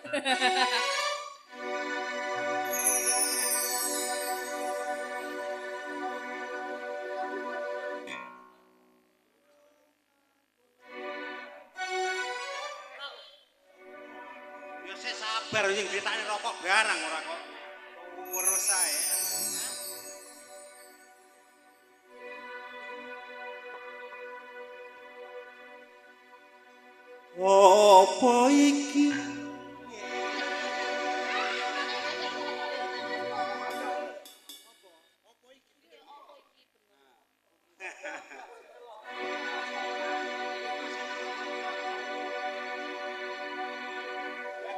Ya sik sabar sing ditani rokok barang ora kok. Urus ae. Apa iki?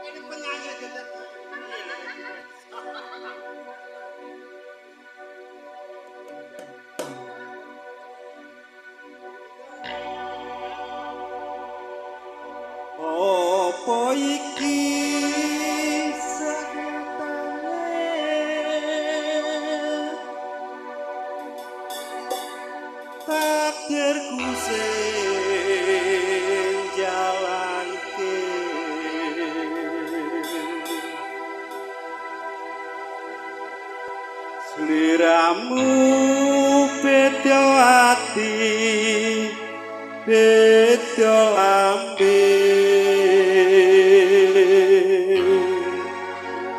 Ini penyanyi kita. Apa iki saketane takdirku sing jalanke sliramu beda ati beda lambe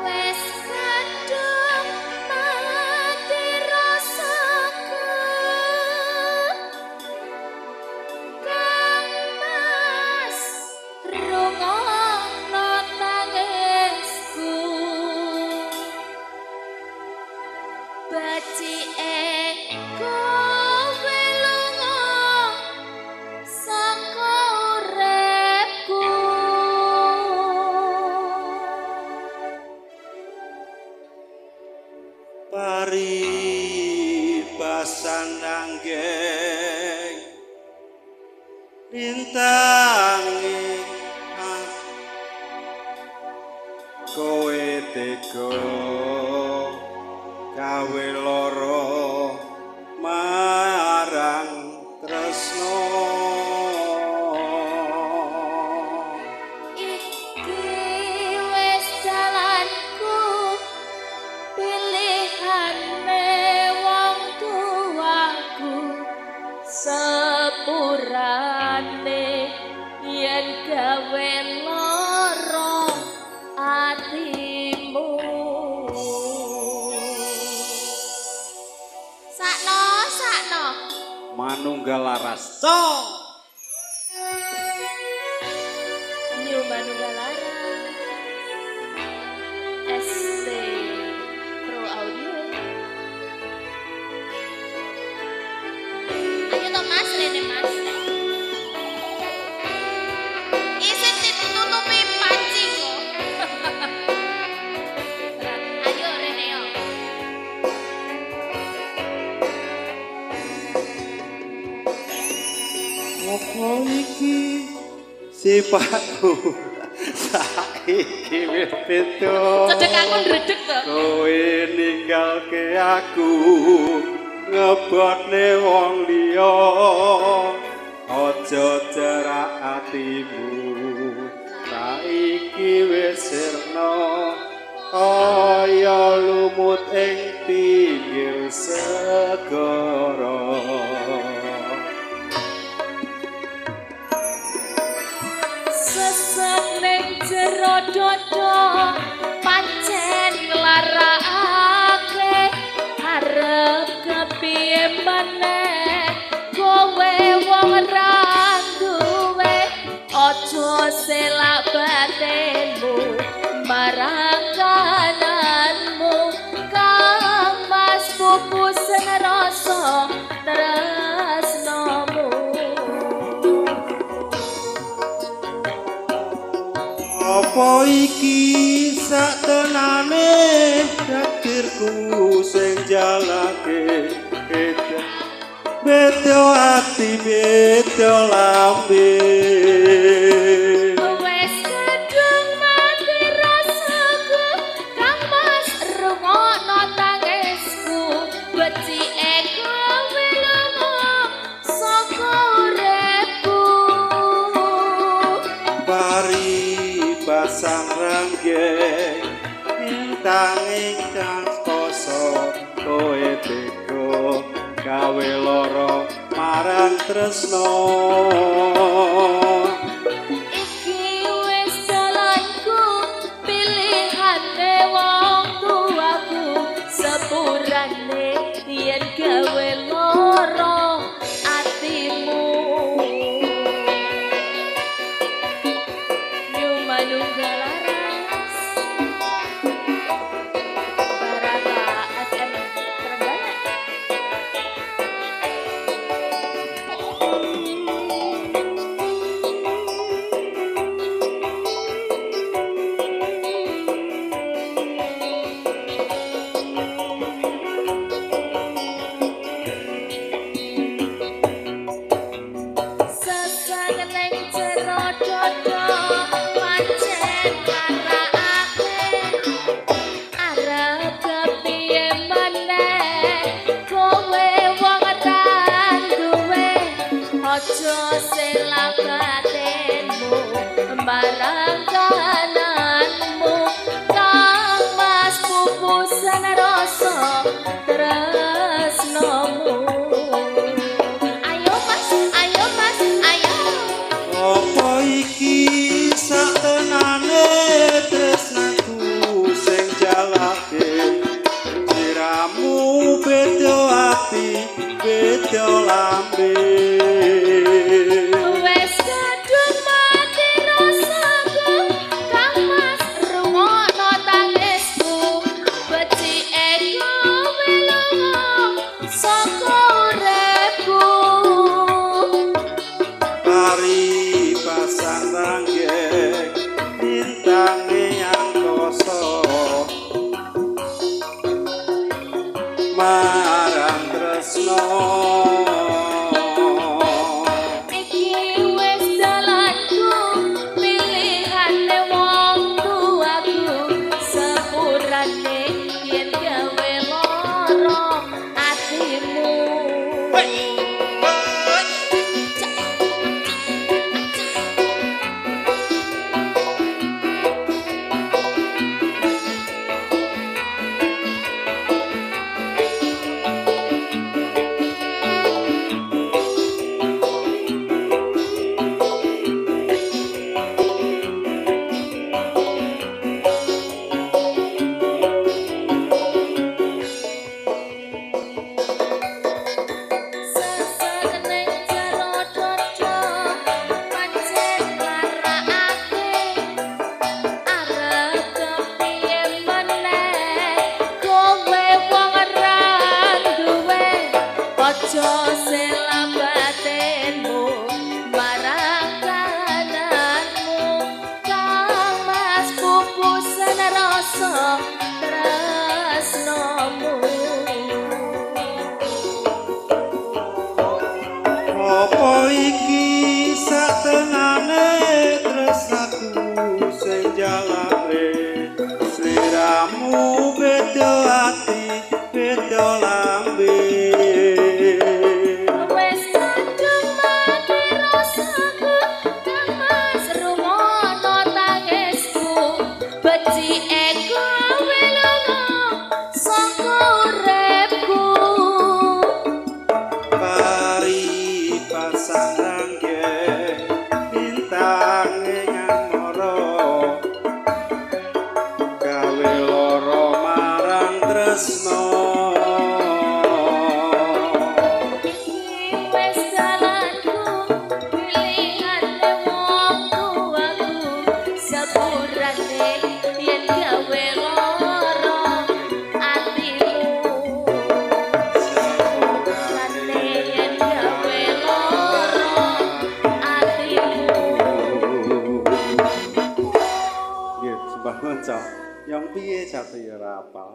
Wes kadung mati rasaku Kang Mas rungokno tangisku Bacike kowe lunga saka uripku paribasan nanggeng rintangi kowe tega gawe lara marang tresno Iki wis jalanku pilihane wong tuaku sepurane yen gawe lara atimu sakno manunggal laras song New Manunggalara ST Pro Audio Ayo toh mas, Rene mas Isi ditutupi panci kok Ayo Rene yo apa iki sipatku saiki wis beda Cedek aku ndredeg to kowe ninggalke aku ngebotne wong liya aja cerak atimu saiki wis sirna kaya lumut ing pinggir segara Sesek ning jero dodo pancen nglarakake arep kepiye maneh kowe wong ra duwe aja selak batinmu marang kananmu Kang Mas pupusen rasa tresnomu apa iki saktenane takdirku sing jalake beda ati beda lambe Wes kadung mati rasaku Kang Mas rungokno tangisku becike kowe lunga saka uripku pasang ranggeng intang ingkang poso kowe bego gawe loro marang tresno iki wis dalanku pilihane wong tuaku sepurane yen gawe loro atimu Manunggal Laras Barata FM Trenggalek Sesageleng jero dodo pancen marakake arep kepiye maneh kowe wong ra duwe aja selak batinmu marang kananmu kang mas pupusan rasa tresnomu ayo mas ayo apa iki satenane tresnaku sing jalake siramu beda ati beda lambe wes kadung mati rasaku kang mas rungokno tangisku becike kowe lunga saka uripku Pari pasang ranggeng bintange angkasa marang tresno iki wis dalanku pilihane wong tuaku sepurane yen gawe loro atimu Sesageneng jero dodo pancen marakake arep kepiye maneh kowe wong ra duwe aja selak batinmu marang kananmu kang mas pupusan rasa tresnomu apa iki satenane tresnaku sing jalare sliramu beda ati beda lambe wes kadung mati rasaku kang mas rungokno tangisku becike kowe lunga saka uripku Pari pasang ranggeng bintange ngangoro gawe loro marang tresno iki wis dalanku pilihane wong tuaku sepurane yen gawe loro atimu sepurane yen gawe loro atimu nggih sembah maca yang piye jate ya ora apal